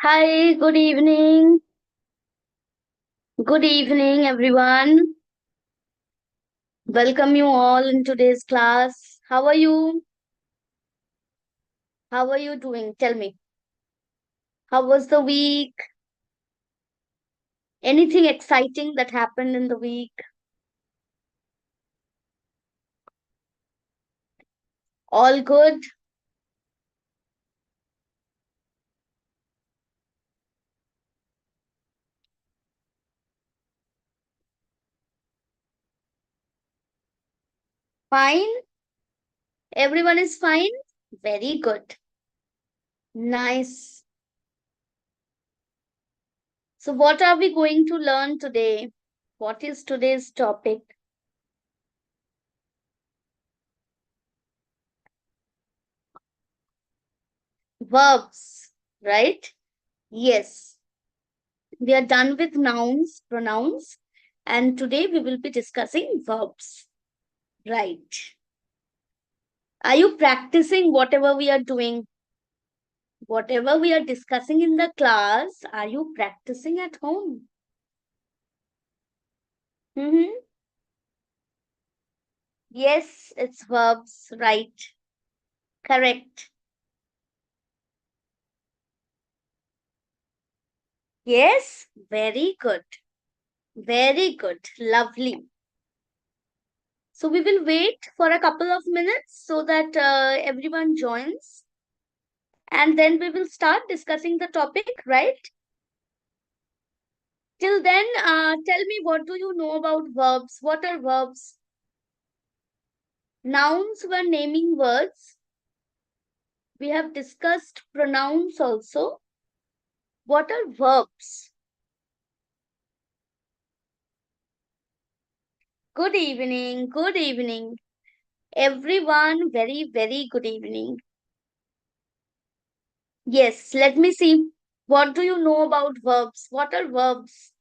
Hi, good evening. Good evening, everyone. Welcome you all in today's class. How are you? How are you doing? Tell me. How was the week? Anything exciting that happened in the week? All good? Fine? Everyone is fine? Very good. Nice. So, what are we going to learn today? What is today's topic? Verbs, right? Yes. We are done with nouns, pronouns, and today we will be discussing verbs. Right. Are you practicing whatever we are doing? Whatever we are discussing in the class, are you practicing at home? Mm-hmm. Yes, it's verbs. Right. Correct. Yes, very good. Very good. Lovely. So we will wait for a couple of minutes so that everyone joins and then we will start discussing the topic, right? Till then, tell me, what do you know about verbs? What are verbs? Nouns were naming words. We have discussed pronouns also. What are verbs? Good evening. Good evening. Everyone, very, very good evening. Yes, let me see. What do you know about verbs? What are verbs?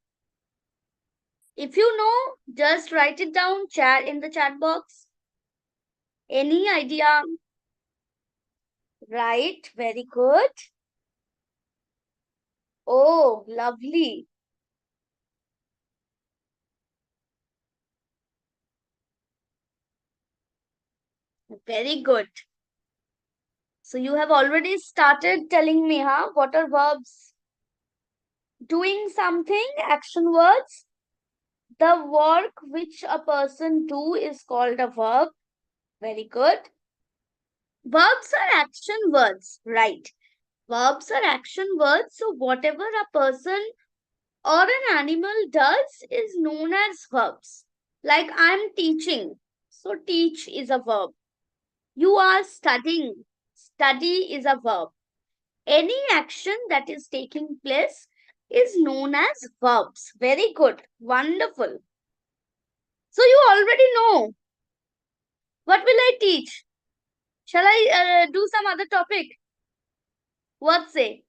If you know, just write it down chat in the chat box. Any idea? Right, very good. Oh, lovely. Very good. So you have already started telling me, huh? What are verbs? Doing something, action words. The work which a person do is called a verb. Very good. Verbs are action words, right? Verbs are action words. So whatever a person or an animal does is known as verbs. Like I'm teaching. So teach is a verb. You are studying. Study is a verb. Any action that is taking place is known as verbs. Very good. Wonderful. So you already know. What will I teach? Shall I do some other topic? What say?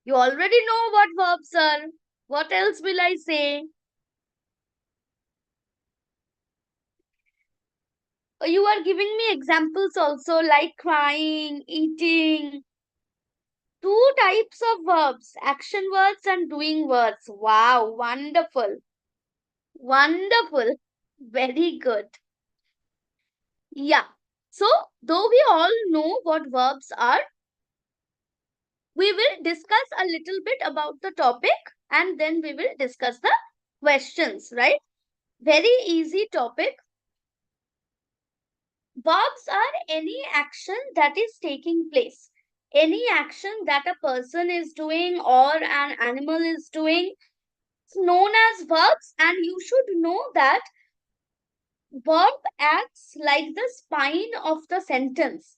You already know what verbs are. What else will I say? You are giving me examples also like crying, eating. Two types of verbs, action words and doing words. Wow, wonderful. Wonderful. Very good. Yeah. So, though we all know what verbs are, we will discuss a little bit about the topic and then we will discuss the questions, right? Very easy topic. Verbs are any action that is taking place. Any action that a person is doing or an animal is doing is known as verbs, and you should know that verb acts like the spine of the sentence.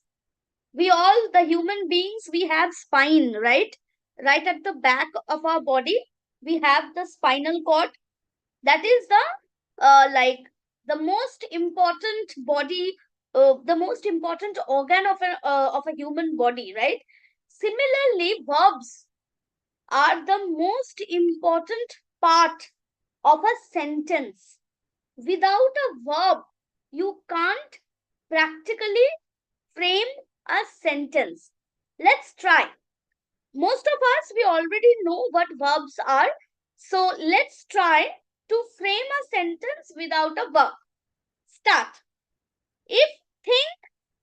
We all, the human beings, we have spine, right? Right at the back of our body, we have the spinal cord. That is the like the most important body, the most important organ of a human body, right? Similarly, verbs are the most important part of a sentence. Without a verb, you can't practically frame a sentence. Let's try. Most of us, we already know what verbs are. So let's try to frame a sentence without a verb. Start. If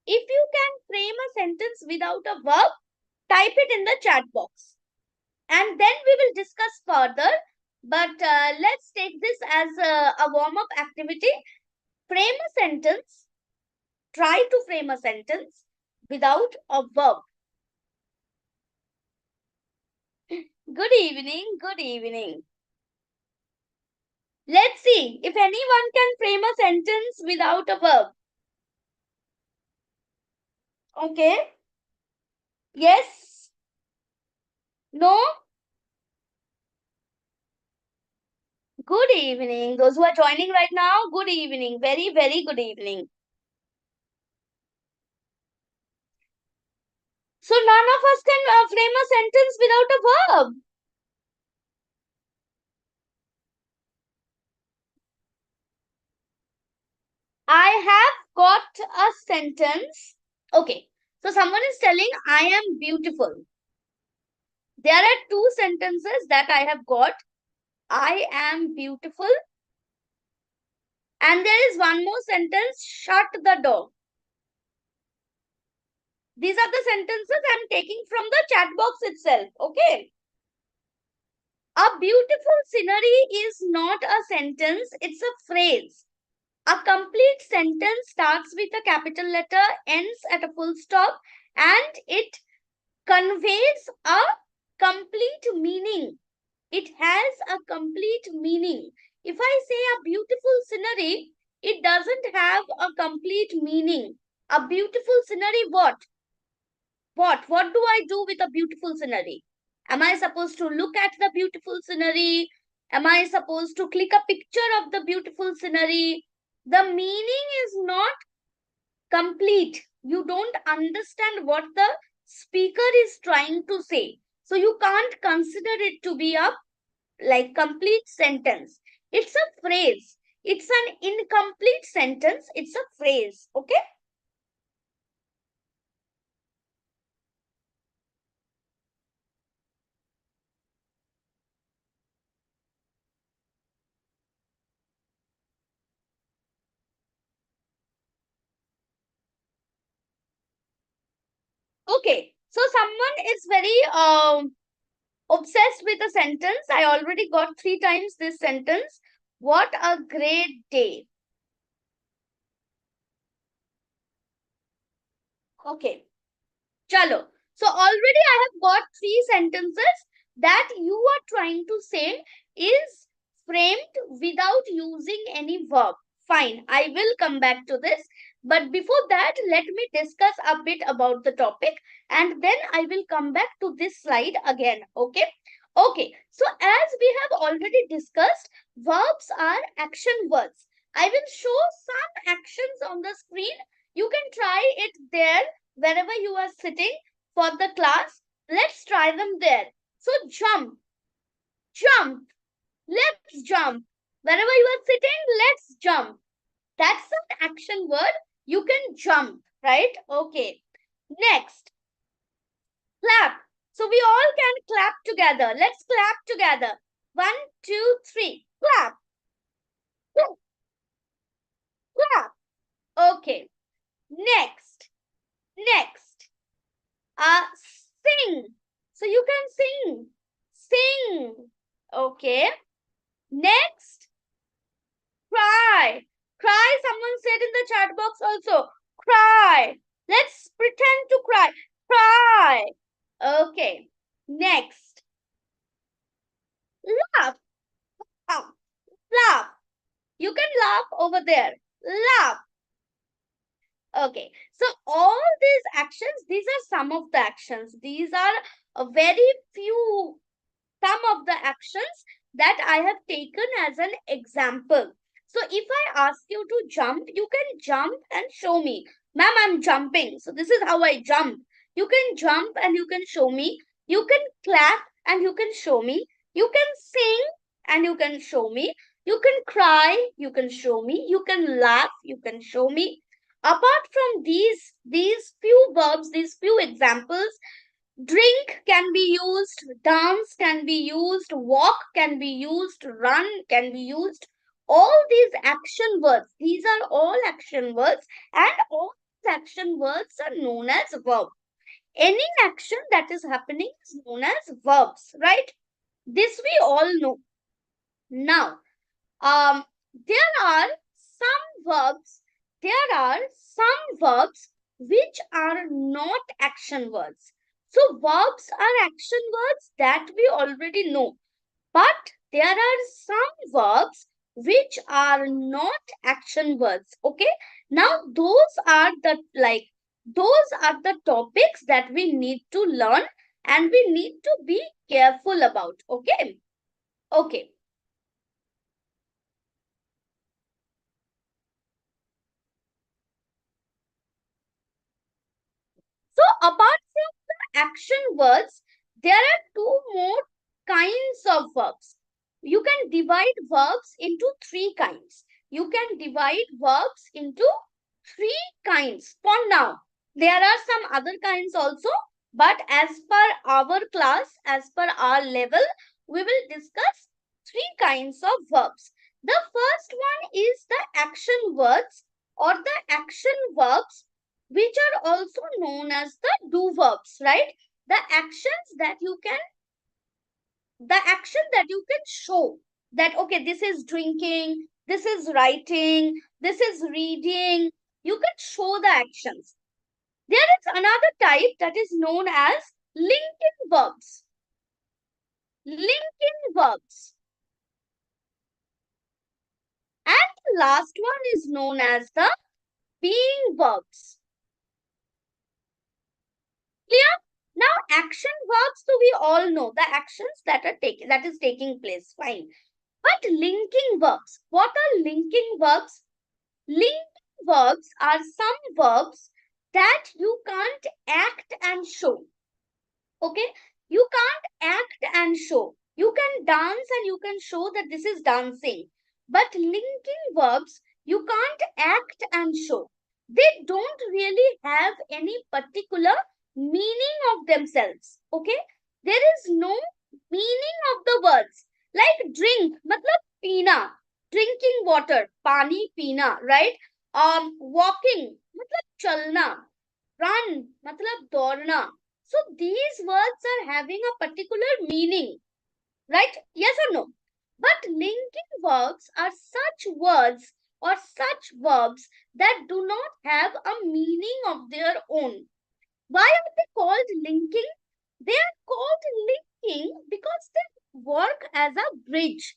you can frame a sentence without a verb, type it in the chat box. And then we will discuss further. But let's take this as a warm-up activity. Frame a sentence. Try to frame a sentence without a verb. Good evening. Good evening. Let's see if anyone can frame a sentence without a verb. Okay. Yes. No. Good evening. Those who are joining right now, good evening. Very, very good evening. So none of us can frame a sentence without a verb. I have got a sentence. Okay. So someone is telling, I am beautiful. There are two sentences that I have got. I am beautiful. And there is one more sentence, shut the door. These are the sentences I'm taking from the chat box itself. Okay. A beautiful scenery is not a sentence, it's a phrase. A complete sentence starts with a capital letter, ends at a full stop, and it conveys a complete meaning. It has a complete meaning. If I say a beautiful scenery, it doesn't have a complete meaning. A beautiful scenery, what? What do I do with a beautiful scenery? Am I supposed to look at the beautiful scenery? Am I supposed to click a picture of the beautiful scenery? The meaning is not complete. You don't understand what the speaker is trying to say. So you can't consider it to be a complete sentence. It's a phrase. It's an incomplete sentence. It's a phrase. Okay? Okay. So someone is very obsessed with a sentence. I already got 3 times this sentence. What a great day. Okay. Chalo. So already I have got 3 sentences that you are trying to say is framed without using any verb. Fine. I will come back to this. But before that, let me discuss a bit about the topic and then I will come back to this slide again. Okay. Okay. So as we have already discussed, verbs are action words. I will show some actions on the screen. You can try it there wherever you are sitting for the class. Let's try them there. So jump, jump, let's jump. Wherever you are sitting, let's jump. That's an action word. You can jump, right? Okay. Next, clap. So we all can clap together. Let's clap together. 1, 2, 3. Clap. Clap. Okay. Next. Next. Sing. So you can sing. Sing. Okay. Next. Cry. Cry. Someone said in the chat box also. Cry. Let's pretend to cry. Cry. Okay. Next. Laugh. Laugh. You can laugh over there. Laugh. Okay. So all these actions, these are some of the actions. These are a very few, some of the actions that I have taken as an example. So if I ask you to jump, you can jump and show me. Ma'am, I'm jumping. So this is how I jump. You can jump and you can show me. You can clap and you can show me. You can sing and you can show me. You can cry, you can show me. You can laugh, you can show me. Apart from these few verbs, these few examples, drink can be used, dance can be used, walk can be used, run can be used. All these action words, these are all action words, and all these action words are known as verb. Any action that is happening is known as verbs, right? This we all know. Now, um, there are there are some verbs which are not action words. So verbs are action words that we already know. But there are some verbs which are not action words. Okay. Now those are the topics that we need to learn and we need to be careful about. Okay. Okay. So apart from the action words, there are two more kinds of verbs. You can divide verbs into three kinds. You can divide verbs into three kinds for now. There are some other kinds also, but as per our class, as per our level, we will discuss three kinds of verbs. The first one is the action words or the action verbs, which are also known as the do verbs, right? The actions that you can, the action that you can show that, okay, this is drinking, this is writing, this is reading. You can show the actions. There is another type that is known as linking verbs. Linking verbs. And the last one is known as the being verbs. Clear? Now, action verbs, so we all know the actions that is taking place. Fine. But linking verbs. What are linking verbs? Linking verbs are some verbs that you can't act and show. Okay? You can't act and show. You can dance and you can show that this is dancing. But linking verbs, you can't act and show. They don't really have any particular meaning of themselves. Okay? There is no meaning of the words. Like drink, matlab peena. Drinking water, pani peena, right? Walking, matlab chalna. Run, matlab daurna. So these words are having a particular meaning, right? Yes or no? But linking verbs are such words or such verbs that do not have a meaning of their own. Why are they called linking? They are called linking because they work as a bridge.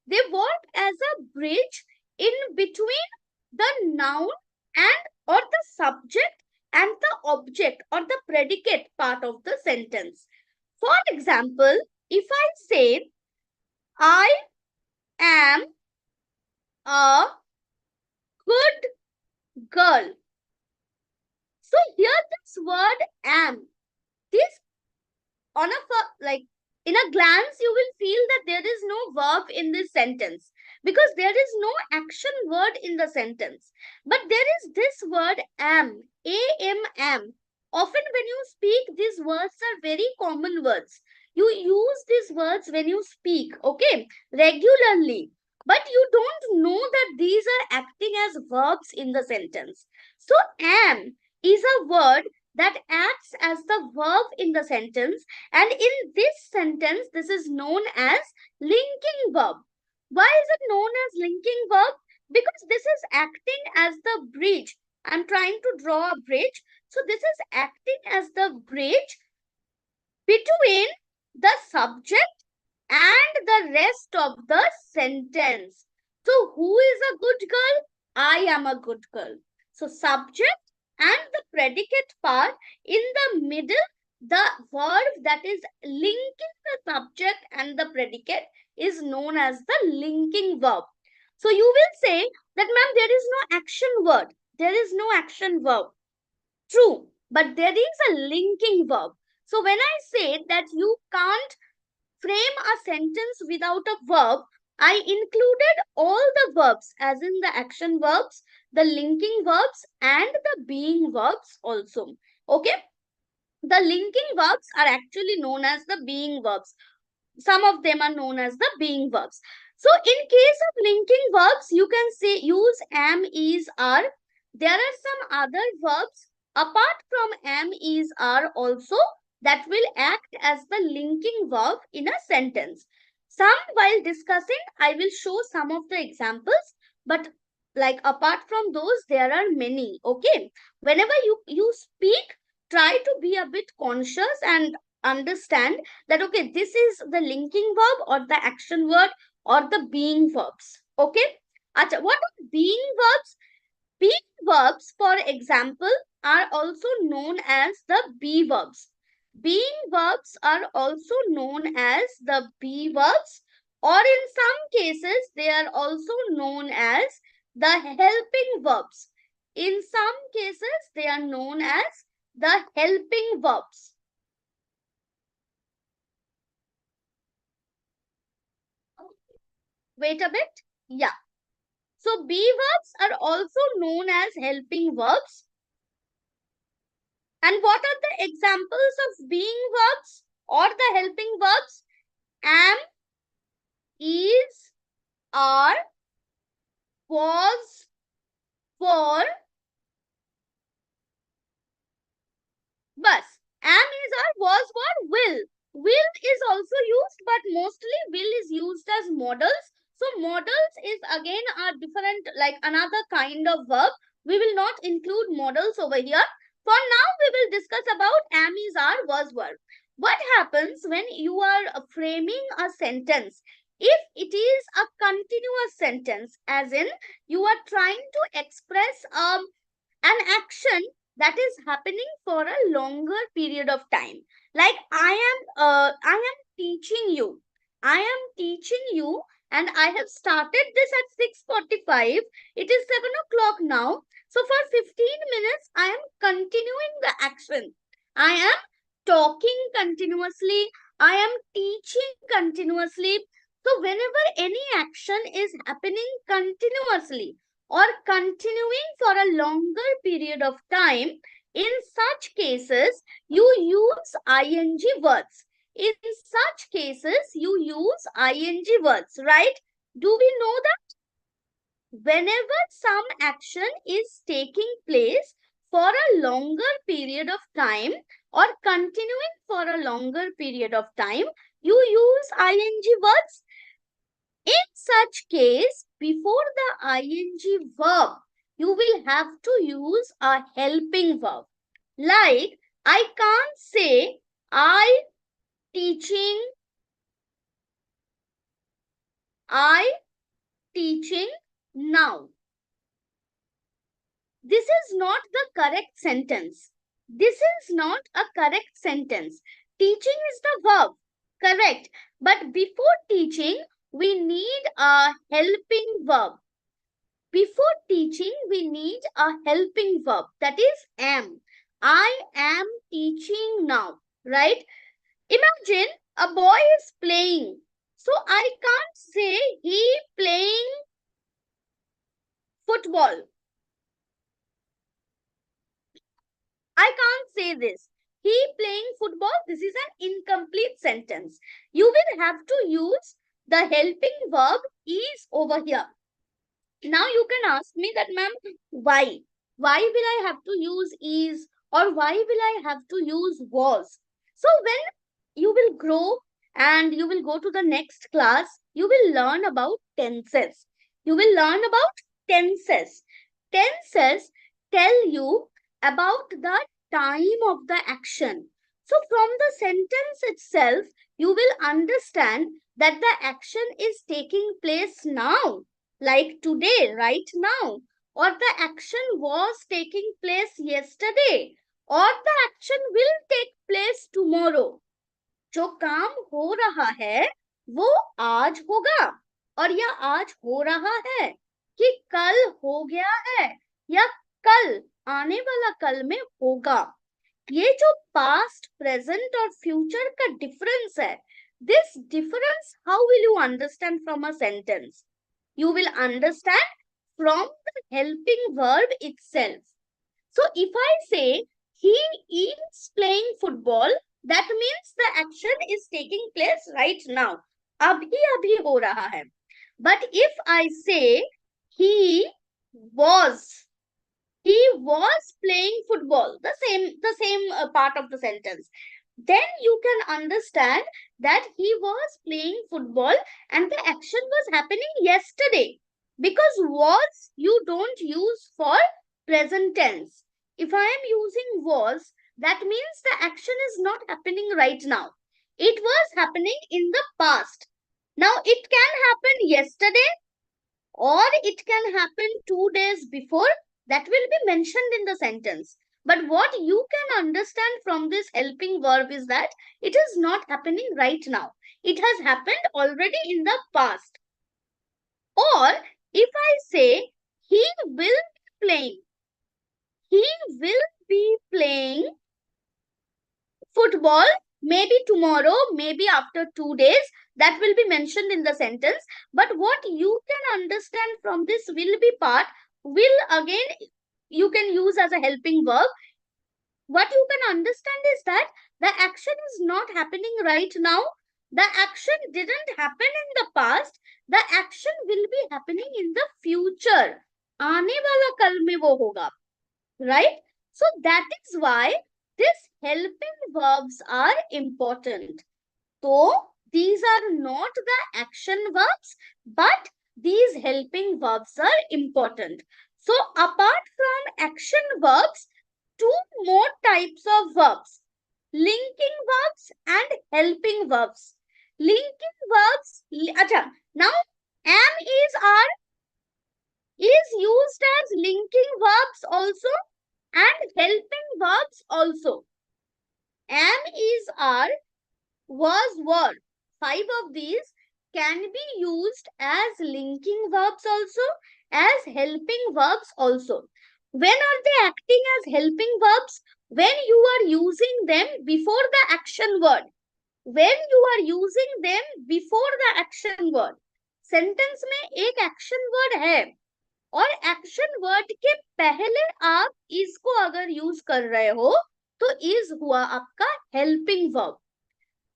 They work as a bridge in between the noun and or the subject and the object or the predicate part of the sentence. For example, if I say, I am a good girl. So here this word am, this on a like in a glance you will feel that there is no verb in this sentence because there is no action word in the sentence, but there is this word am, am. Often when you speak, these words are very common words. You use these words when you speak, okay, regularly, but you don't know that these are acting as verbs in the sentence. So am is a word that acts as the verb in the sentence, and in this sentence this is known as linking verb. Why is it known as linking verb? Because this is acting as the bridge. I'm trying to draw a bridge. So this is acting as the bridge between the subject and the rest of the sentence. So who is a good girl? I am a good girl. So subject and the predicate part in the middle, the verb that is linking the subject and the predicate is known as the linking verb. So you will say that, ma'am, there is no action word. There is no action verb. True, but there is a linking verb. So when I say that you can't frame a sentence without a verb, I included all the verbs, as in the action verbs, the linking verbs, and the being verbs also. Okay. The linking verbs are actually known as the being verbs. Some of them are known as the being verbs. So in case of linking verbs, you can say use am, is, are. There are some other verbs apart from am, is, are also that will act as the linking verb in a sentence. Some, while discussing, I will show some of the examples, but like apart from those, there are many. Okay. Whenever you speak, try to be a bit conscious and understand that okay, this is the linking verb or the action word or the being verbs. Okay. Acha, what are being verbs? Being verbs, for example, are also known as the be verbs. Being verbs are also known as the be verbs, or in some cases they are also known as the helping verbs. In some cases they are known as the helping verbs. Wait a bit. Yeah. So be verbs are also known as helping verbs. And what are the examples of being verbs or the helping verbs? Am, is, are, was, were. Bus. Am, is, are, was, were, will. Will is also used, but mostly will is used as modals. So modals is again a different, like another kind of verb. We will not include modals over here. For now, we will discuss about am, is, are, was, were. What happens when you are framing a sentence? If it is a continuous sentence, as in you are trying to express an action that is happening for a longer period of time, like I am teaching you, I am teaching you, and I have started this at 6:45. It is 7 o'clock now, so for 15 minutes I am continuing the action. I am talking continuously, I am teaching continuously. So whenever any action is happening continuously or continuing for a longer period of time, in such cases, you use ing words. In such cases, you use ing words, right? Do we know that whenever some action is taking place for a longer period of time or continuing for a longer period of time, you use ing words? In such case, before the ing verb, you will have to use a helping verb. Like, I can't say I teaching, I teaching now. This is not the correct sentence. This is not a correct sentence. Teaching is the verb, correct. But before teaching, we need a helping verb. Before teaching, we need a helping verb, that is am. I am teaching now, right? Imagine a boy is playing. So I can't say he playing football. I can't say this. He playing football. This is an incomplete sentence. You will have to use the helping verb is over here. Now you can ask me that, ma'am, why? Why will I have to use is, or why will I have to use was? So when you will grow and you will go to the next class, you will learn about tenses. You will learn about tenses. Tenses tell you about the time of the action. So from the sentence itself, you will understand that the action is taking place now, like today, right now, or the action was taking place yesterday, or the action will take place tomorrow. जो काम हो रहा है वो आज होगा, और या आज हो रहा है कि कल हो गया है या कल आने वाला कल में होगा. ये जो पास्ट, प्रेजेंट और फ्यूचर का डिफरेंस है, This difference, how will you understand from a sentence? You will understand from the helping verb itself. So if I say he is playing football, that means the action is taking place right now. Abhi abhi ho raha hai. But if I say he was playing football, the same part of the sentence, then you can understand that he was playing football and the action was happening yesterday, because was you don't use for present tense. If I am using was, that means the action is not happening right now, it was happening in the past. Now it can happen yesterday or it can happen 2 days before. That will be mentioned in the sentence. But what you can understand from this helping verb is that it is not happening right now. It has happened already in the past. Or if I say he will be playing, he will be playing football maybe tomorrow, maybe after 2 days, that will be mentioned in the sentence. But what you can understand from this will be part, will again you can use as a helping verb. What you can understand is that the action is not happening right now, the action didn't happen in the past, the action will be happening in the future. आने वाला कल में वो होगा, right? So that is why these helping verbs are important. So these are not the action verbs, but these helping verbs are important. So apart from action verbs, two more types of verbs: linking verbs and helping verbs. Linking verbs, now am is used as linking verbs also and helping verbs also. Am, is, are, was, were. 5 of these can be used as linking verbs also, as helping verbs also. When are they acting as helping verbs? When you are using them before the action word. When you are using them before the action word. Sentence में एक action word है और action word के पहले आप इसको अगर use कर रहे हो तो इज हुआ आपका हेल्पिंग वर्ब.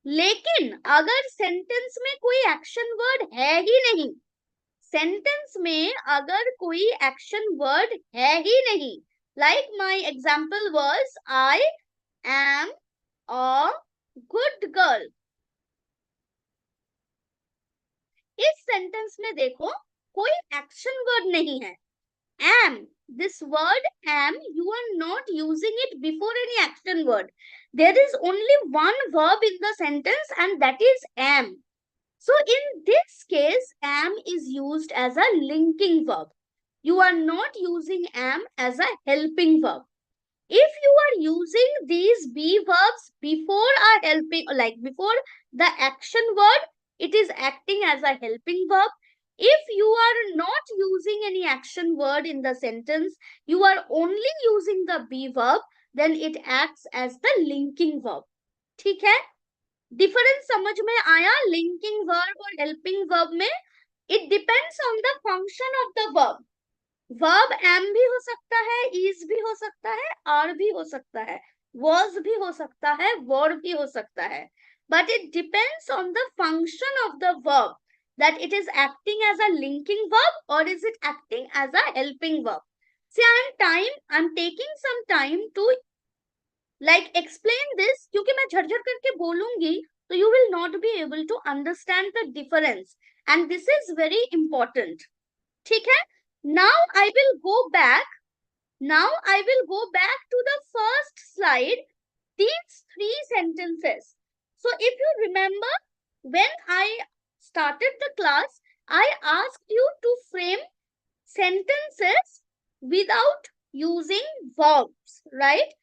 लेकिन अगर सेंटेंस में कोई एक्शन वर्ड है ही नहीं, सेंटेंस में अगर कोई एक्शन वर्ड है ही नहीं, like my example was I am a good girl. इस सेंटेंस में देखो कोई एक्शन वर्ड नहीं है. Am, this word am, you are not using it before any action word. There is only one verb in the sentence and that is am. So in this case, am is used as a linking verb. You are not using am as a helping verb. If you are using these be verbs before a helping, like before the action word, it is acting as a helping verb. If you are not using any action word in the sentence, you are only using the be verb, then it acts as the linking verb. ठीक है? Difference समझ में आया linking verb और helping verb में? It depends on the function of the verb. Verb am भी हो सकता है, is भी हो सकता है, are भी हो सकता है, was भी हो सकता है, were भी हो सकता है. But it depends on the function of the verb, that it is acting as a linking verb or is it acting as a helping verb. See, I'm taking some time to like explain this, क्योंकि मैं झरझर करके बोलूंगी तो you will not be able to understand the difference, and this is very important. ठीक है? Now I will go back to the first slide, these 3 sentences. So if you remember, when I started the class, I asked you to frame sentences without using verbs, right?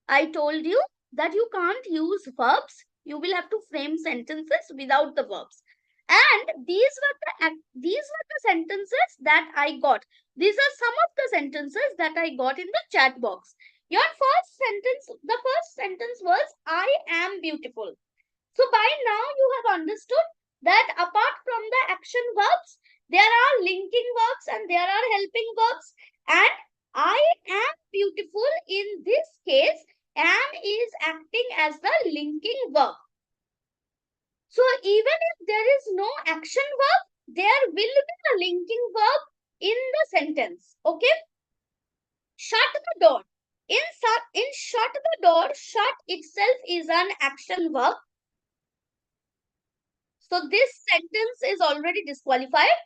I told you that you can't use verbs. You will have to frame sentences without the verbs. And these were the sentences that I got. These are some of the sentences that I got in the chat box. The first sentence was I am beautiful. So by now you have understood that apart from the action verbs, there are linking verbs and there are helping verbs. And I am beautiful in this case, am is acting as the linking verb. So even if there is no action verb, there will be a linking verb in the sentence. Okay? Shut the door. In shut the door, shut itself is an action verb. So this sentence is already disqualified.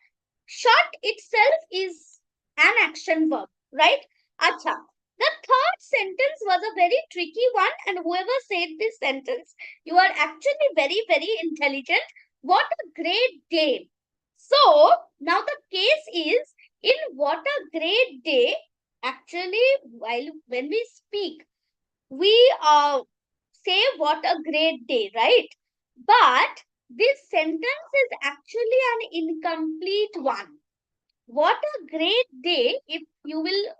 Shut itself is an action verb, right? Acha. The third sentence was a very tricky one, and whoever said this sentence, you are actually very, very intelligent. What a great day. So now the case is, in what a great day, actually, when we speak, we say what a great day, right? But this sentence is actually an incomplete one. What a great day, if you will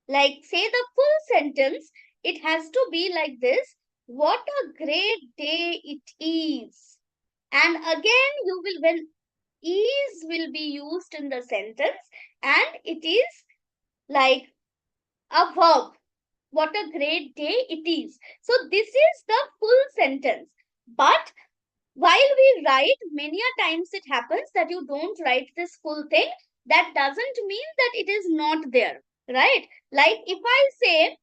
like say the full sentence, it has to be like this. What a great day it is. And again, you will, when is will be used in the sentence, and it is like a verb. What a great day it is. So this is the full sentence. But while we write, many a times it happens that you don't write this full thing. That doesn't mean that it is not there, right? Like if I say,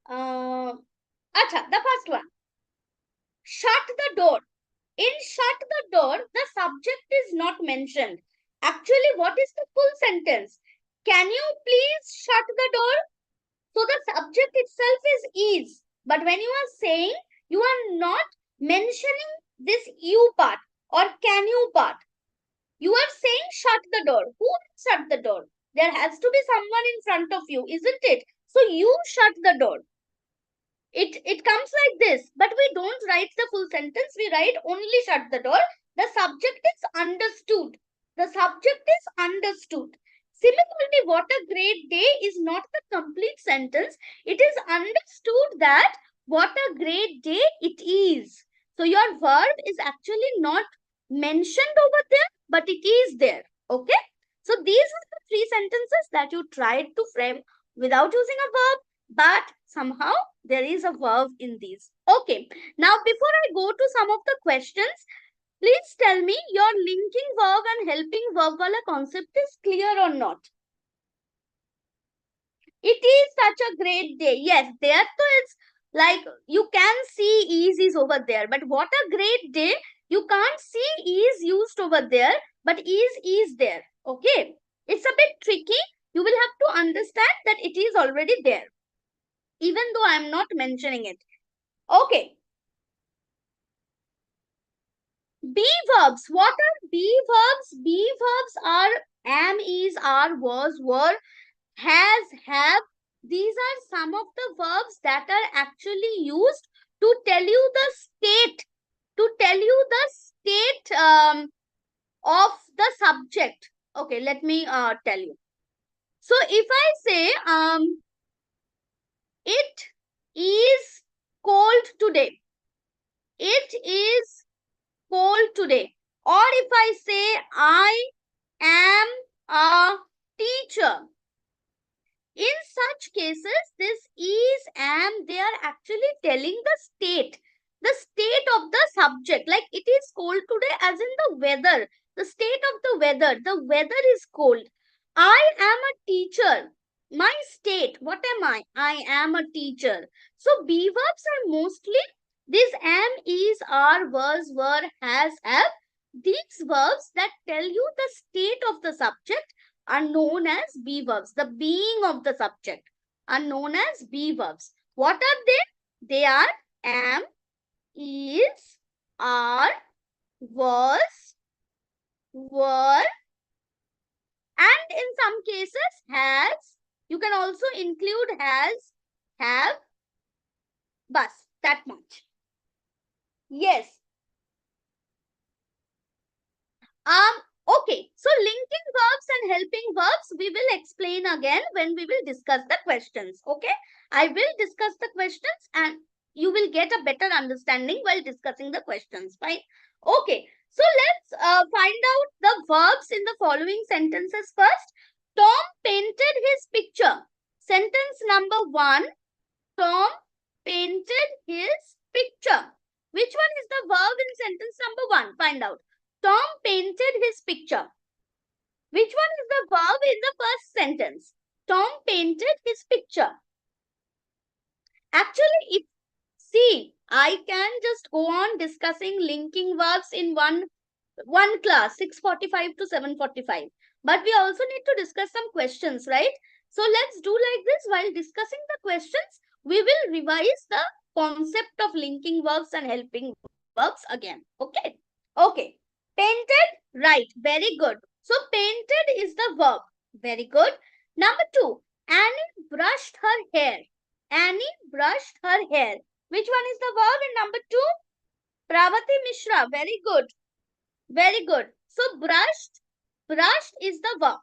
acha, the first one, shut the door. In shut the door, the subject is not mentioned. Actually, what is the full sentence? Can you please shut the door? So the subject itself is. But when you are saying, you are not mentioning this you part or can you part. You are saying shut the door. Who will shut the door? There has to be someone in front of you, isn't it? So you shut the door. It comes like this, but we don't write the full sentence. We write only shut the door. The subject is understood. The subject is understood. Similarly, what a great day is not the complete sentence. It is understood that what a great day it is. So your verb is actually not mentioned over there, but it is there. Okay. So these are the three sentences that you tried to frame without using a verb, but somehow there is a verb in these. Okay. Now, before I go to some of the questions, please tell me your linking verb and helping verb wala concept is clear or not? It is such a great day. Yes, there so it's like you can see is over there. But what a great day. You can't see is used over there, but is there. Okay. It's a bit tricky. You will have to understand that it is already there, even though I am not mentioning it. Okay. Be verbs. What are be verbs? Be verbs are am, is, are, was, were, has, have. These are some of the verbs that are actually used to tell you the state, to tell you the state of the subject. Okay, let me tell you. So if I say it is cold today. It is cold today. Or if I say I am a teacher. In such cases, this is, am, they are actually telling the state of the subject. Like it is cold today as in the weather, the state of the weather is cold. I am a teacher. My state, what am I? I am a teacher. So be verbs are mostly this am, is, are, was, were, has, have. These verbs that tell you the state of the subject are known as be verbs. The being of the subject are known as be verbs. What are they? They are am, is, are, was, were, and in some cases has. You can also include has, have, bus, that much. Yes. Okay, so linking verbs and helping verbs, we will explain again when we will discuss the questions. Okay, I will discuss the questions and you will get a better understanding while discussing the questions. Fine. Okay. So let's find out the verbs in the following sentences first. Tom painted his picture. Sentence number 1. Tom painted his picture. Which one is the verb in sentence number 1? Find out. Tom painted his picture. Which one is the verb in the first sentence? Tom painted his picture. Actually, I can just go on discussing linking verbs in one class, 6:45 to 7:45. But we also need to discuss some questions, right? So let's do like this. While discussing the questions, we will revise the concept of linking verbs and helping verbs again. Okay. Okay. Painted, right. Very good. So painted is the verb. Very good. Number 2. Annie brushed her hair. Annie brushed her hair. Which one is the verb in number 2? Pravati Mishra. Very good. Very good. So brushed is the verb.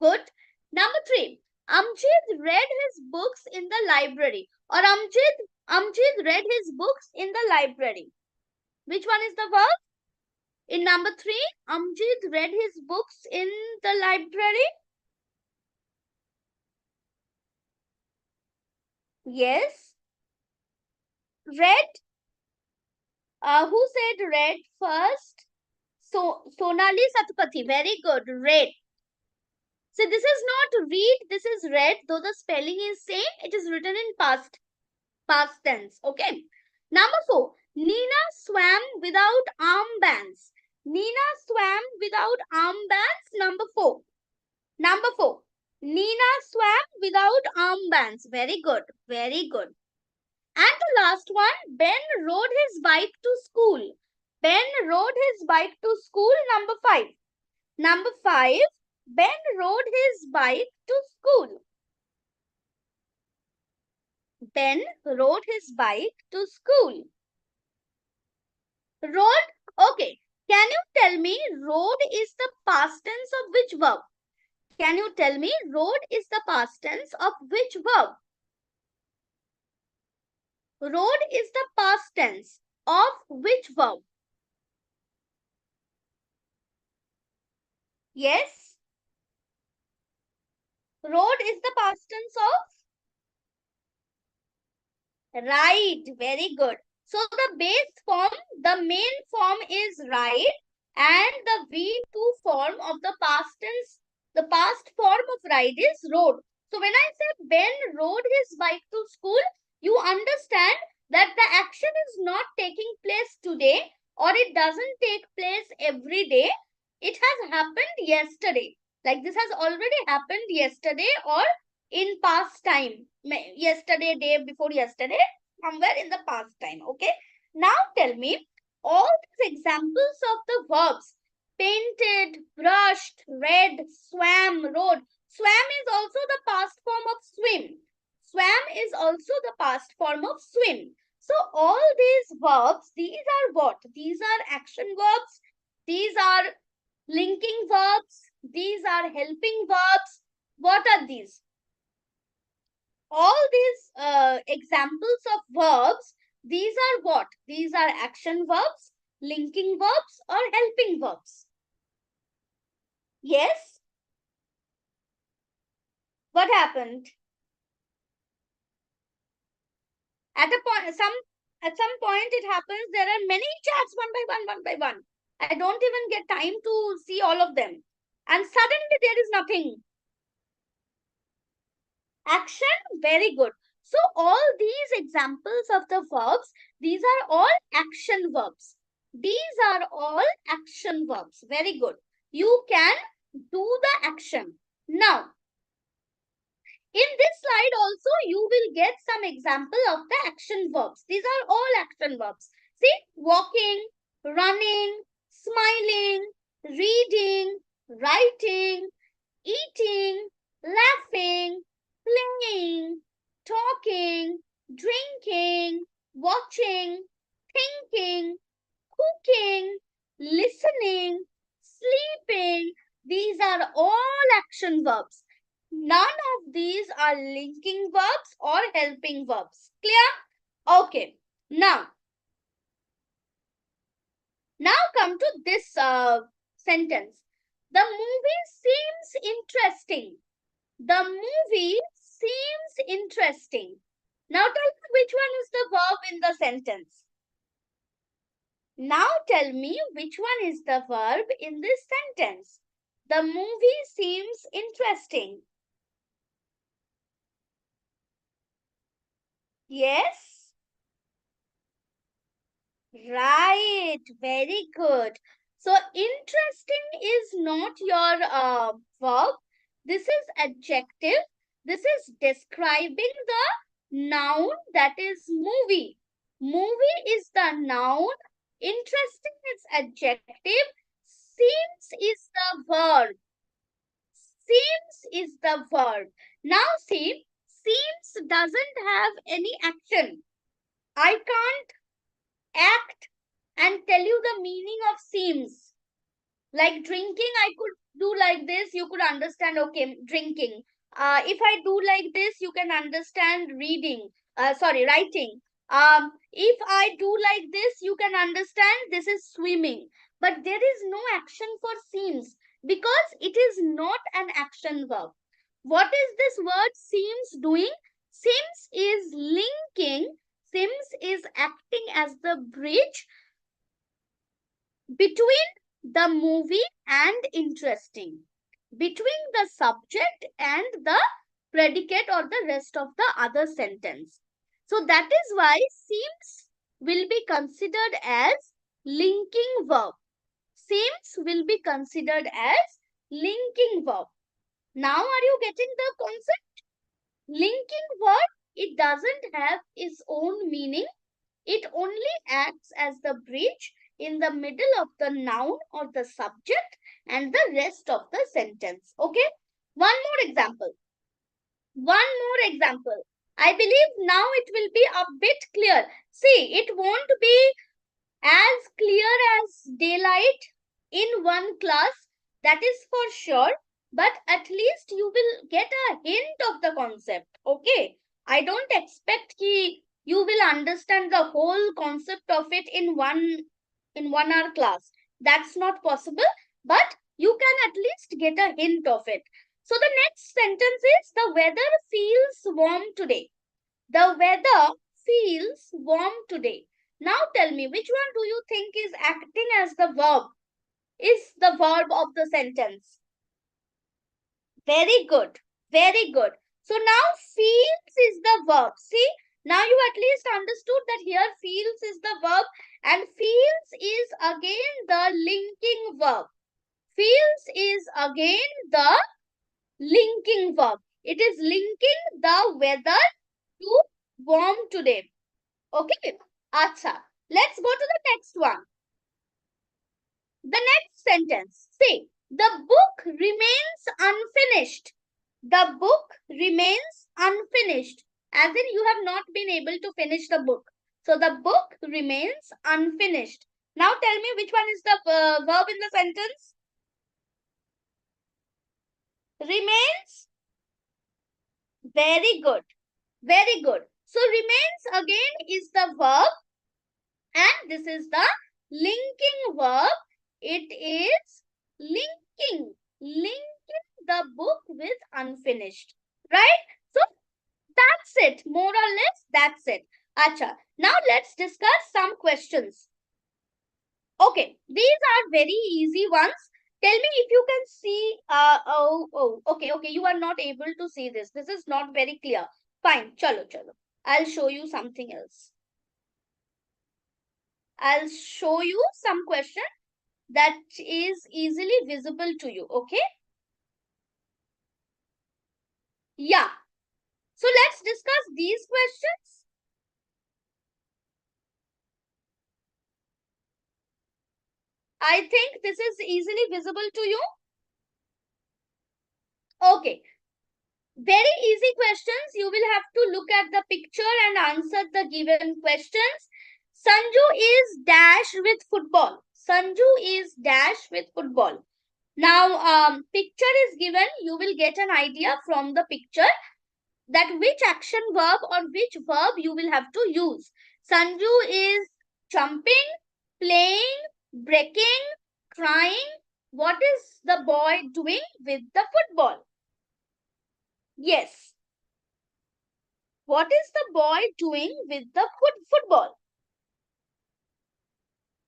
Good. Number 3. Amjid read his books in the library. Or Amjid read his books in the library. Which one is the verb? In number 3, Amjid read his books in the library. Yes. Read. Who said read first? So Sonali Satpathy. Very good. Read. So this is not read, this is read. Though the spelling is same, it is written in past tense. Okay. Number 4. Nina swam without armbands. Nina swam without armbands. Number 4. Number 4. Nina swam without armbands. Very good. Very good. And the last one. Ben rode his bike to school. Ben rode his bike to school. Number 5. Number 5. Ben rode his bike to school. Ben rode his bike to school. Rode. Okay. Can you tell me rode is the past tense of which verb? Can you tell me rode is the past tense of which verb? Rode is the past tense of which verb? Yes. Rode is the past tense of? Right. Very good. So the base form, the main form is ride, and the V2 form of the past tense, the past form of ride is rode. So when I say Ben rode his bike to school, you understand that the action is not taking place today, or it doesn't take place every day. It has happened yesterday. Like this has already happened yesterday or in past time. Yesterday, day before yesterday, somewhere in the past time. Okay. Now tell me all these examples of the verbs. Painted, brushed, read, swam, rode. Swam is also the past form of swim. Swam is also the past form of swim. So all these verbs, these are what? These are action verbs. These are linking verbs. These are helping verbs. What are these? All these examples of verbs, these are what? These are action verbs, linking verbs, or helping verbs. Yes? What happened? At some point it happens, there are many chats one by one. I don't even get time to see all of them. And suddenly there is nothing. Action, very good. So all these examples of the verbs, these are all action verbs. These are all action verbs. Very good. You can do the action. Now, in this slide also, you will get some example of the action verbs. These are all action verbs. See, walking, running, smiling, reading, writing, eating, laughing, playing, talking, drinking, watching, thinking, cooking, listening, sleeping. These are all action verbs. None of these are linking verbs or helping verbs. Clear? Okay. Now come to this sentence. The movie seems interesting. The movie seems interesting. Now tell me which one is the verb in the sentence. Now tell me which one is the verb in this sentence. The movie seems interesting. Yes? Right. Very good. So interesting is not your verb. This is adjective. This is describing the noun, that is movie. Movie is the noun. Interesting is adjective. Seems is the verb. Seems is the verb. Now see, seems doesn't have any action. I can't act and tell you the meaning of seems. Like drinking, I could do like this, you could understand, okay, drinking. If I do like this, you can understand reading. Writing. If I do like this, you can understand this is swimming. But there is no action for seems because it is not an action verb. What is this word seems doing? Seems is linking. Seems is acting as the bridge between the movie and interesting, between the subject and the predicate or the rest of the other sentence. So that is why seems will be considered as linking verb. Seems will be considered as linking verb. Now are you getting the concept? Linking verb, it doesn't have its own meaning. It only acts as the bridge in the middle of the noun or the subject and the rest of the sentence. Okay? One more example. One more example. I believe now it will be a bit clear. See, it won't be as clear as daylight in one class, that is for sure. But at least you will get a hint of the concept. Okay? I don't expect you will understand the whole concept of it in one hour class. That's not possible, but you can at least get a hint of it. So the next sentence is the weather feels warm today. The weather feels warm today. Now tell me, which one do you think is acting as the verb? Is the verb of the sentence? Very good. Very good. So now feels is the verb. See, now you at least understood that here feels is the verb and feels is again the linking verb. Feels is again the linking verb. It is linking the weather to warm today. Okay. Acha. Let's go to the next one. The next sentence. See, the book remains unfinished. The book remains unfinished. As in you have not been able to finish the book. So the book remains unfinished. Now tell me which one is the verb in the sentence? Remains. Very good. Very good. So remains again is the verb and this is the linking verb. It is linking the book with unfinished, right? So that's it, more or less that's it. Acha, now let's discuss some questions. Okay, these are very easy ones. Tell me if you can see. Okay, you are not able to see this. This is not very clear. Fine, chalo. I'll show you something else. I'll show you some question that is easily visible to you. Okay? Yeah. So let's discuss these questions. I think this is easily visible to you. Okay. Very easy questions. You will have to look at the picture and answer the given questions. Sanju is dash with football. Sanju is dash with football. Now, picture is given. You will get an idea from the picture that which action verb or which verb you will have to use. Sanju is jumping, playing, breaking, crying. What is the boy doing with the football? Yes. What is the boy doing with the football?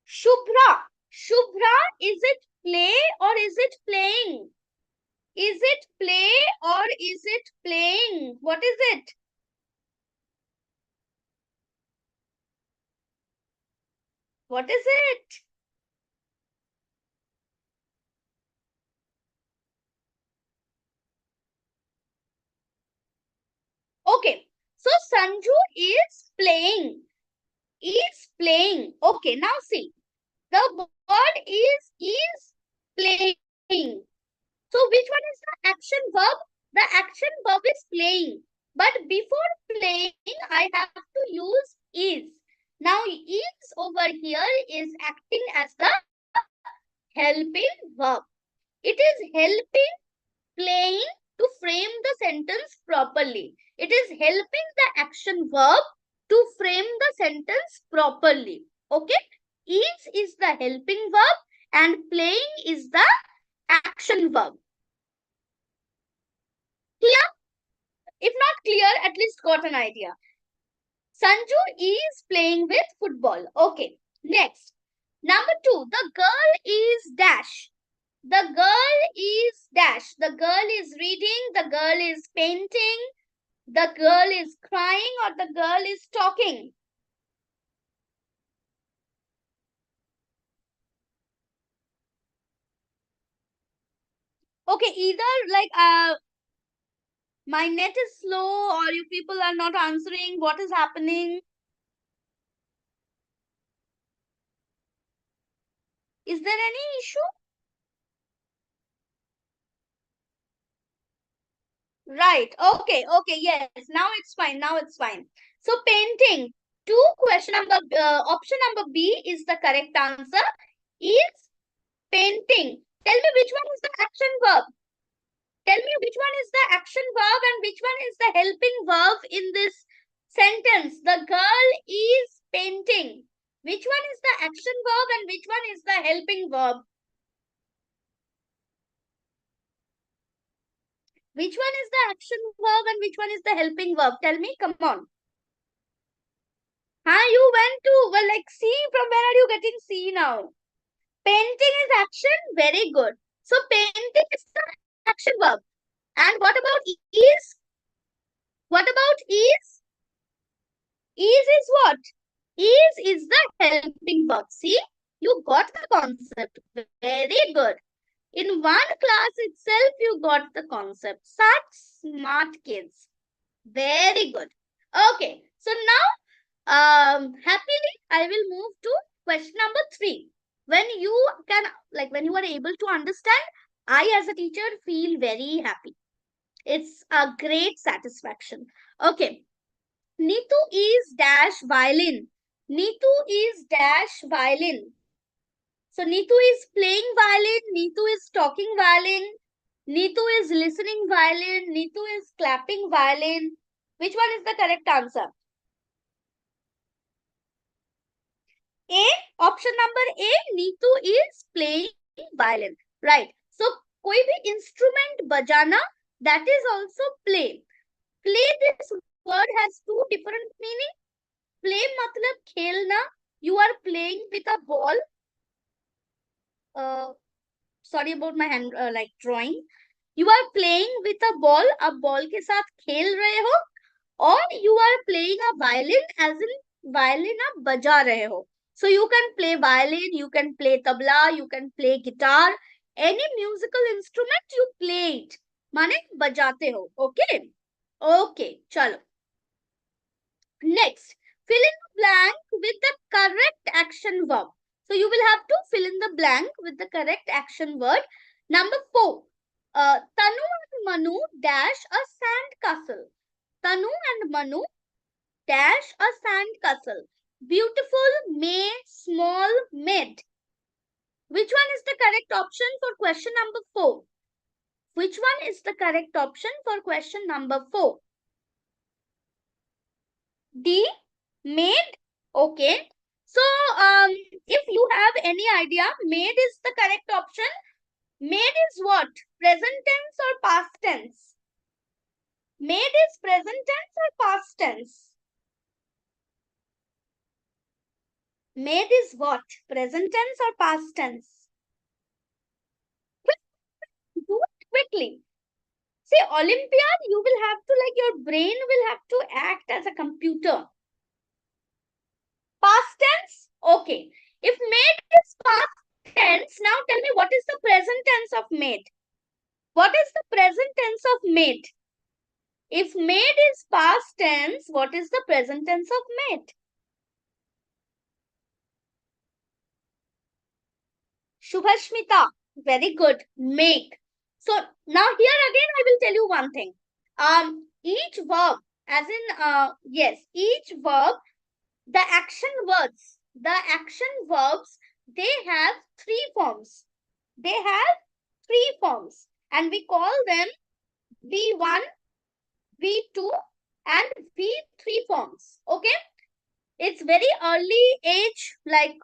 Shubhra. Shubhra, is it play or is it playing? Is it play or is it playing? What is it? What is it? Okay. So Sanju is playing. Is playing. Okay. Now see. The word is playing. So which one is the action verb? The action verb is playing. But before playing, I have to use is. Now is over here is acting as the helping verb. It is helping playing to frame the sentence properly. It is helping the action verb to frame the sentence properly. Okay? Is the helping verb and playing is the action verb. Clear? If not clear, at least got an idea. Sanju is playing with football. Okay. Next. Number 2. The girl is dash. The girl is dash. The girl is reading. The girl is painting. The girl is crying or the girl is talking. Okay, either like my net is slow or you people are not answering. What is happening? Is there any issue? Right. Okay. Okay. Yes. Now it's fine. Now it's fine. So painting. Option number B is the correct answer. Is painting. Tell me which one is the action verb. Tell me which one is the action verb and which one is the helping verb in this sentence. The girl is painting. Which one is the action verb and which one is the helping verb? Which one is the action verb and which one is the helping verb? Tell me, come on. You went to, well, like, C. From where are you getting C now? Painting is action. Very good. So, painting is the action verb. And what about is? What about is? Is what? Is the helping verb. See, you got the concept. Very good. In one class itself, you got the concept. Such smart kids. Very good. Okay. So now, happily, I will move to question number 3. When you are able to understand, I as a teacher feel very happy. It's a great satisfaction. Okay. Neetu is dash violin. Neetu is dash violin. So Neetu is playing violin. Neetu is talking violin. Neetu is listening violin. Neetu is clapping violin. Which one is the correct answer? A. Option number A. Neetu is playing violin. Right. So कोई भी instrument बजाना, that is also play. Play, this word has two different meaning. Play मतलब खेलना. You are playing with a ball. Sorry about my hand drawing. You are playing with a ball. अब ball के साथ खेल रहे हो. Or you are playing a violin, as in violin आप बजा रहे हो. So you can play violin, you can play tabla, you can play guitar. Any musical instrument you play it. माने बजाते हो. Okay? Okay. चलो. Next, fill in the blank with the correct action verb. So you will have to fill in the blank with the correct action word. Number 4. Tanu and Manu dash a sand castle. Tanu and Manu dash a sand castle. Beautiful, may, small, made. Which one is the correct option for question number 4? Which one is the correct option for question number 4? D. Made Okay. So, if you have any idea, made is the correct option. Made is what? Present tense or past tense? Made is present tense or past tense? Made is what? Present tense or past tense? Do it quickly. See, Olympiad, you will have to, like, your brain will have to act as a computer. Past tense? Okay. If made is past tense, now tell me what is the present tense of made? What is the present tense of made? If made is past tense, what is the present tense of made? Shubhashmita, very good. Make. So now here again I will tell you one thing. Each verb, as in yes, each verb, the action verbs, they have three forms. They have three forms, and we call them V1, V2, and V3 forms. Okay, it's very early age, like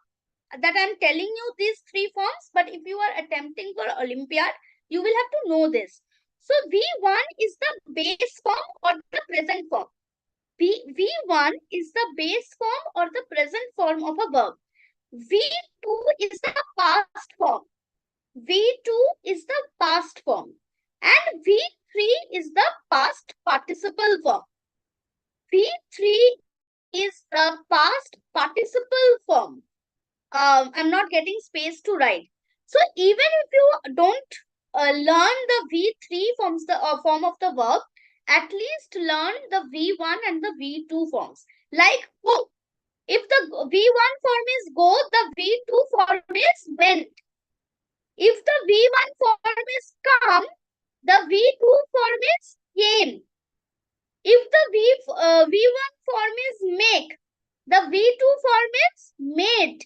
that I'm telling you these three forms, but if you are attempting for Olympiad, you will have to know this. So V1 is the base form or the present form. V1 is the base form or the present form of a verb. V2 is the past form. V2 is the past form. And V3 is the past participle form. V3 is the past participle form. I'm not getting space to write. So even if you don't learn the V3 forms, the form of the verb, at least learn the V1 and the V2 forms. Like go. If the V1 form is go, the V2 form is went. If the V1 form is come, the V2 form is came. If the V1 form is make, the V2 form is made.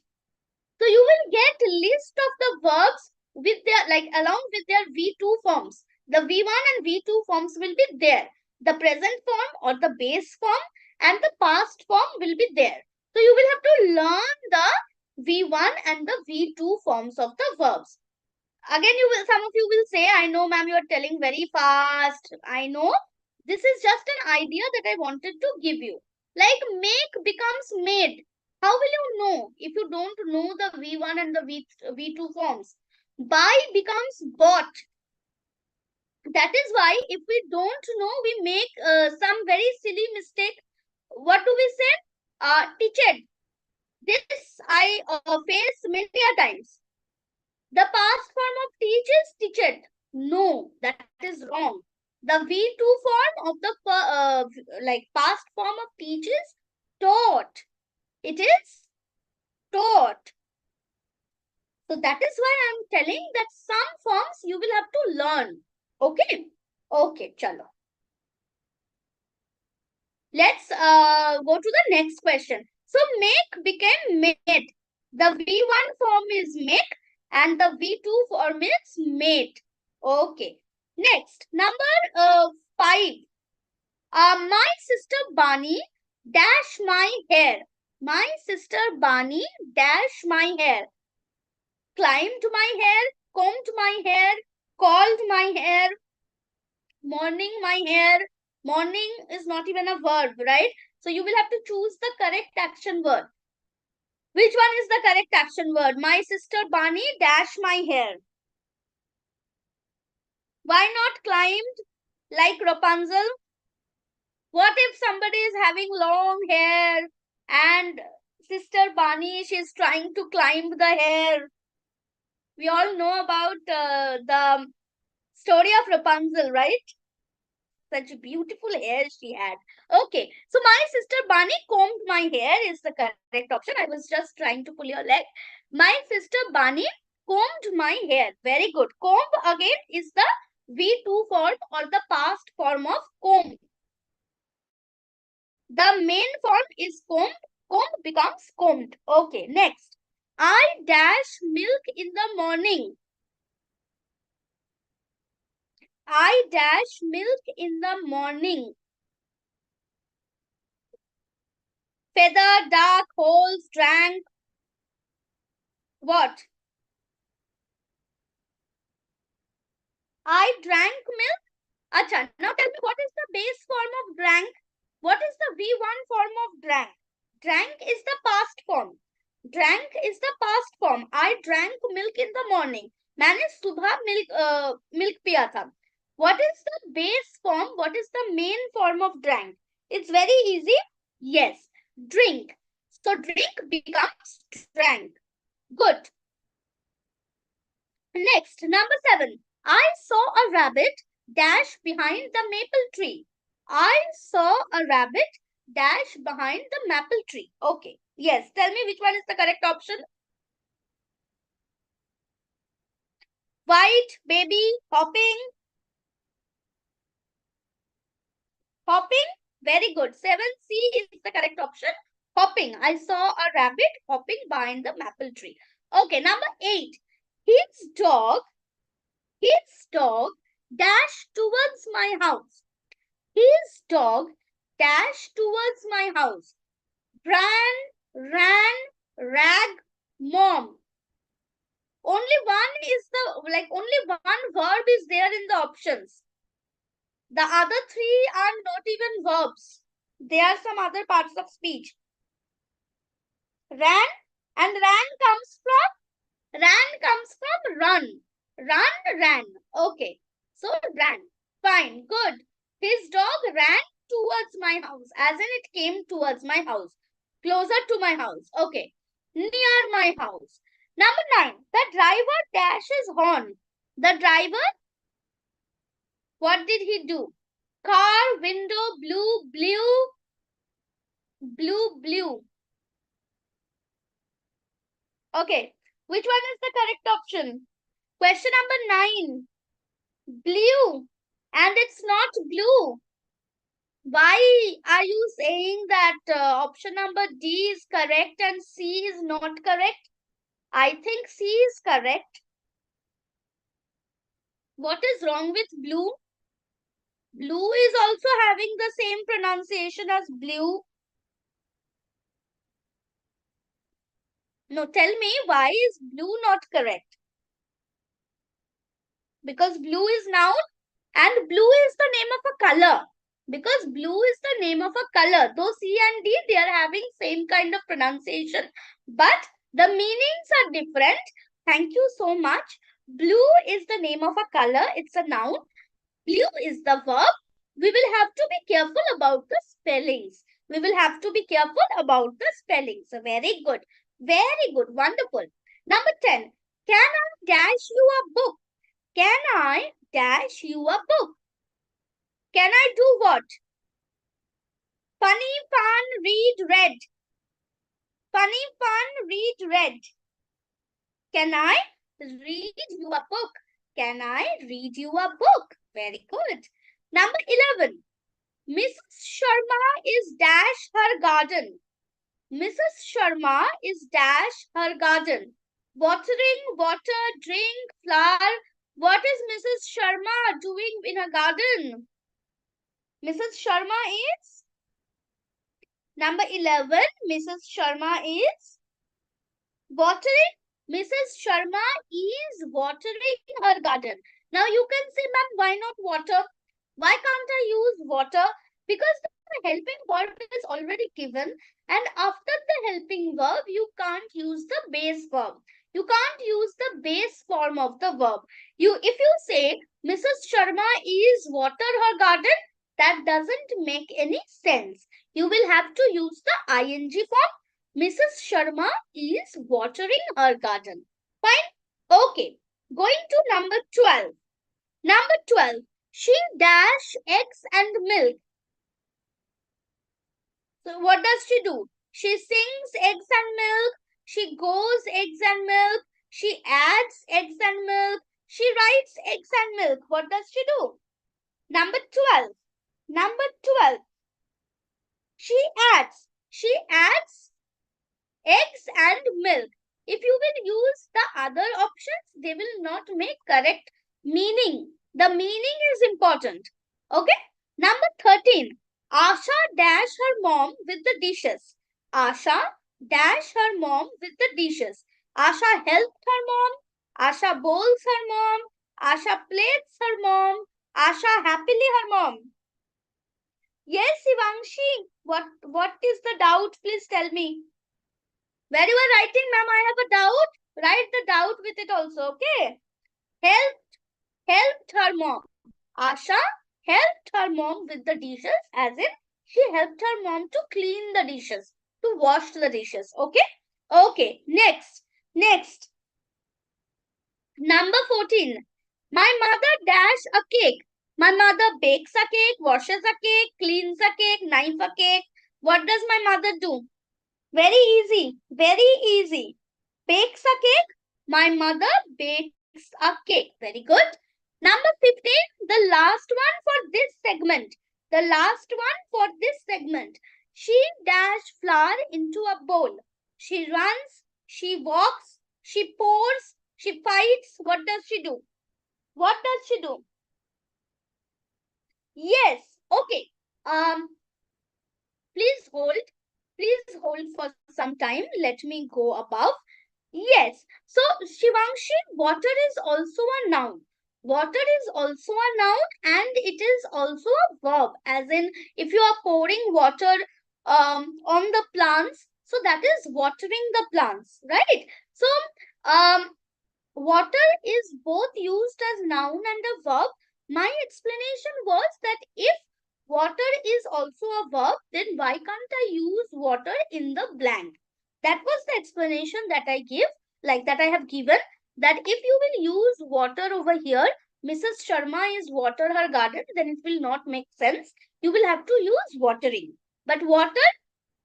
So you will get a list of the verbs with their, like, along with their V2 forms. The V1 and V2 forms will be there. The present form or the base form and the past form will be there. So you will have to learn the V1 and the V2 forms of the verbs. Again, some of you will say, I know, ma'am, you are telling very fast. I know. This is just an idea that I wanted to give you. Like make becomes made. How will you know if you don't know the V1 and the V2 forms? Buy becomes bought. That is why if we don't know, we make some very silly mistake. What do we say? Teached. This I face many a times. The past form of teach is teached. No, that is wrong. The V2 form of the like past form of teach is taught. It is taught. So that is why I am telling that some forms you will have to learn. Okay. Okay, chalo. Let's go to the next question. So make became made. The V1 form is make and the V2 form is made. Okay. Next, number 5. My sister Bani dash my hair. My sister Bani dash my hair. Climbed my hair, combed my hair, called my hair, morning my hair. Morning is not even a verb, right? So you will have to choose the correct action word. Which one is the correct action word? My sister Bani dash my hair. Why not climbed like Rapunzel? What if somebody is having long hair and sister Bani, she's trying to climb the hair? We all know about the story of Rapunzel, right? Such beautiful hair she had. Okay, so my sister Bani combed my hair is the correct option. I was just trying to pull your leg. My sister Bani combed my hair. Very good. Comb again is the V2 form or the past form of comb. The main form is combed. Comb becomes combed. Okay, next. I dash milk in the morning. I dash milk in the morning. Feather, duck, holes, drank. What? I drank milk. Acha, now tell me what is the base form of drank? What is the V1 form of drank? Drank is the past form. Drank is the past form. I drank milk in the morning. मैंने सुबह milk पिया था. What is the base form? What is the main form of drank? It's very easy. Yes, drink. So drink becomes drank. Good. Next, number 7. I saw a rabbit dash behind the maple tree. I saw a rabbit dash behind the maple tree. Okay. Yes. Tell me which one is the correct option. White, baby, hopping. Hopping. Very good. 7C is the correct option. Hopping. I saw a rabbit hopping behind the maple tree. Okay. Number 8. His dog dashed towards my house. His dog dashed towards my house. Ran, rag, mom. Only one verb is there in the options. The other 3 are not even verbs. They are some other parts of speech. Ran, and ran comes from run. Ran. Okay. So ran. Fine. Good. His dog ran towards my house. As in it came towards my house. Closer to my house. Okay. Near my house. Number 9. The driver dashes horn. The driver, what did he do? Car, window, blue. Okay. Which one is the correct option? Question number 9. Blue. And it's not blue. Why are you saying that option number D is correct and C is not correct? I think C is correct. What is wrong with blue? Blue is also having the same pronunciation as blue. No, tell me why is blue not correct? Because blue is noun and blue is the name of a color. Because blue is the name of a color. Though C and D, they are having same kind of pronunciation. But the meanings are different. Thank you so much. Blue is the name of a color. It's a noun. Blue is the verb. We will have to be careful about the spellings. We will have to be careful about the spellings. So very good. Very good. Wonderful. Number 10. Can I dash you a book? Can I dash you a book? Can I do what? Funny fun, read red. Funny fun, read red. Can I read you a book? Can I read you a book? Very good. Number 11. Mrs. Sharma is dash her garden. Mrs. Sharma is dash her garden. Watering, water, drink, flower. What is Mrs. Sharma doing in her garden? Mrs. Sharma is number 11. Mrs. Sharma is watering. Mrs. Sharma is watering her garden. Now you can say, ma'am, why not water? Why can't I use water? Because the helping verb is already given, and after the helping verb, you can't use the base verb. You can't use the base form of the verb. If you say Mrs. Sharma is water her garden, that doesn't make any sense. You will have to use the ing form. Mrs. Sharma is watering her garden. Fine? Okay. Going to number 12. Number 12. She dash eggs and milk. So what does she do? She sings eggs and milk. She goes eggs and milk. She adds eggs and milk. She writes eggs and milk. What does she do? Number 12. Number 12. She adds eggs and milk. If you will use the other options, they will not make correct meaning. The meaning is important. Okay. Number 13. Asha dash her mom with the dishes. Asha dash her mom with the dishes. Asha helped her mom. Asha bowls her mom. Asha plates her mom. Asha happily her mom. Yes, Ivangshi. What is the doubt? Please tell me. Where you are writing, ma'am, I have a doubt. Write the doubt with it also, okay? Helped her mom. Asha helped her mom with the dishes, as in she helped her mom to clean the dishes, to wash the dishes. Okay? Okay. Next. Number 14. My mother dash a cake. My mother bakes a cake, washes a cake, cleans a cake, knife a cake. What does my mother do? Very easy. Very easy. Bakes a cake. My mother bakes a cake. Very good. Number 15, the last one for this segment. The last one for this segment. She dash flour into a bowl. She runs, she walks, she pours, she fights. What does she do? What does she do? Yes. Okay. Please hold. Please hold for some time. Let me go above. Yes. So, Shivangshi, water is also a noun. Water is also a noun and it is also a verb. As in, if you are pouring water on the plants, so that is watering the plants, right? So, um, water is both used as noun and a verb. My explanation was that if water is also a verb, then why can't I use water in the blank? That was the explanation that I give, like that I have given, that if you will use water over here, Mrs. Sharma is water her garden, then it will not make sense. You will have to use watering. But water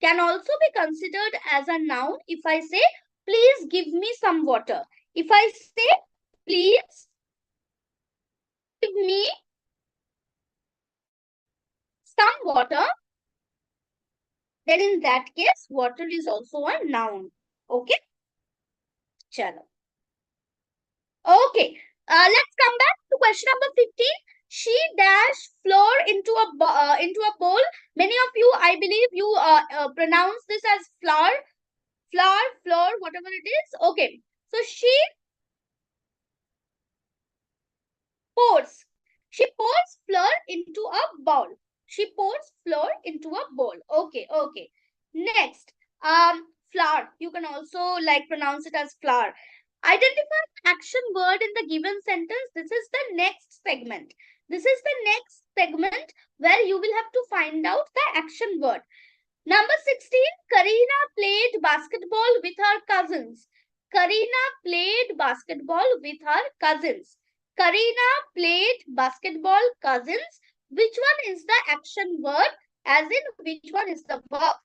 can also be considered as a noun if I say, please give me some water. If I say, please give me some water, then in that case, water is also a noun. Okay? Chalo. Okay. Let's come back to question number 15. She dashed flour into a bowl. Many of you, I believe, you pronounce this as flour, whatever it is. Okay. So she pours. She pours flour into a bowl. She pours flour into a bowl. Okay. Next, flour. You can also like pronounce it as flour. Identify an action word in the given sentence. This is the next segment. This is the next segment where you will have to find out the action word. Number 16, Karina played basketball with her cousins. Karina played basketball with her cousins. Karina played basketball cousins. Which one is the action word? As in, which one is the verb?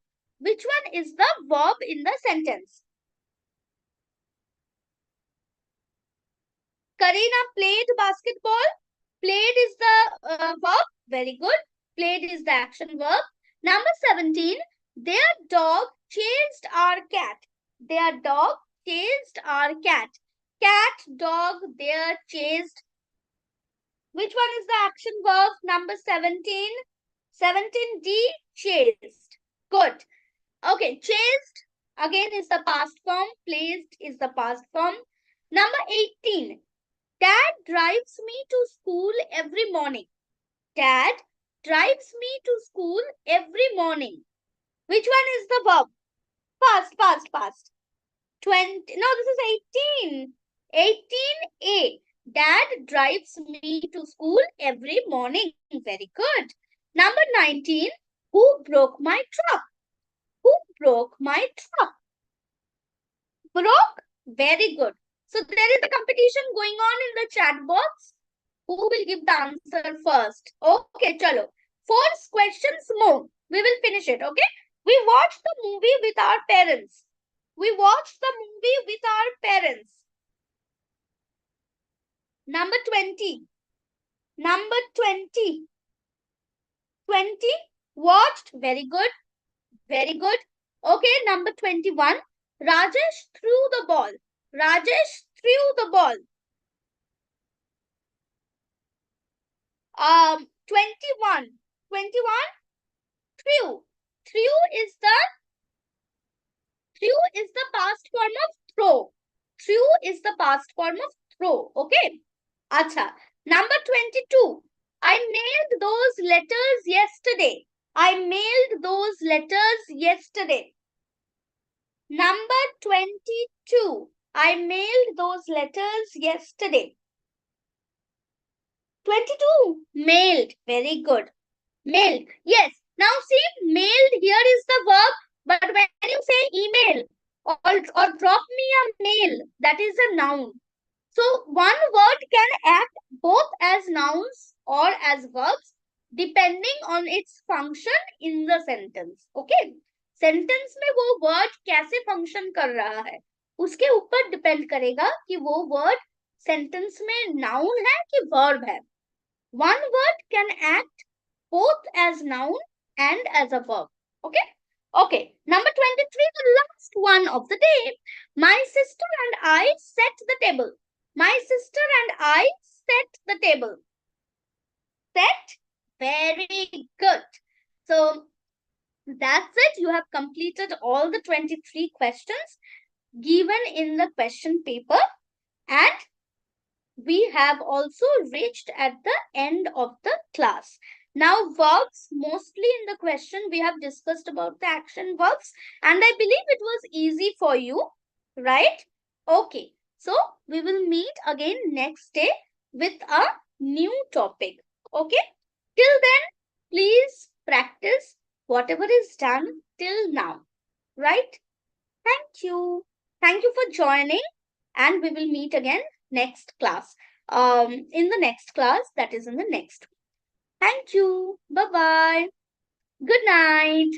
Which one is the verb in the sentence? Karina played basketball. Played is the verb. Very good. Played is the action verb. Number 17. Their dog chased our cat. Their dog chased our cat. Cat, dog, their chased. Which one is the action verb? Number 17. 17D, chased. Good. Okay, chased again is the past form. Placed is the past form. Number 18. Dad drives me to school every morning. Dad drives me to school every morning. Which one is the verb? Past. 20. No, this is 18. 18A. Dad drives me to school every morning. Very good. Number 19. Who broke my truck? Who broke my truck? Broke? Very good. So there is a competition going on in the chat box. Who will give the answer first? Okay, chalo. 4 questions more. We will finish it, okay? We watched the movie with our parents. We watched the movie with our parents. Number 20. Number 20. 20. Watched. Very good. Very good. Okay, number 21. Rajesh threw the ball. Rajesh threw the ball. 21. 21. Threw. Threw is the Threw is the past form of throw. Threw is the past form of throw. Okay. Acha. Number 22. I mailed those letters yesterday. I mailed those letters yesterday. Number 22. I mailed those letters yesterday. 22. Mailed. Very good. Mailed. Yes. Now see, mailed here is the verb, but when you say email or drop me a mail, that is a noun. So one word can act both as nouns or as verbs depending on its function in the sentence. Okay? Sentence में वो word कैसे function कर रहा है उसके ऊपर depend करेगा कि वो वर्ड सेंटेंस में नाउन है कि वर्ब है. One word can act both as noun and as a verb. Okay? Okay. Number 23, the last one of the day. My sister and I set the table. My sister and I set the table. Set? Very good. So, that's it. You have completed all the 23 questions given in the question paper. And we have also reached at the end of the class. Now, verbs, mostly in the question, we have discussed about the action verbs. And I believe it was easy for you, right? Okay. So, we will meet again next day with a new topic. Okay? Till then, please practice whatever is done till now. Right? Thank you. Thank you for joining. And we will meet again next class. In the next class, that is in the next week. Thank you. Bye-bye. Good night.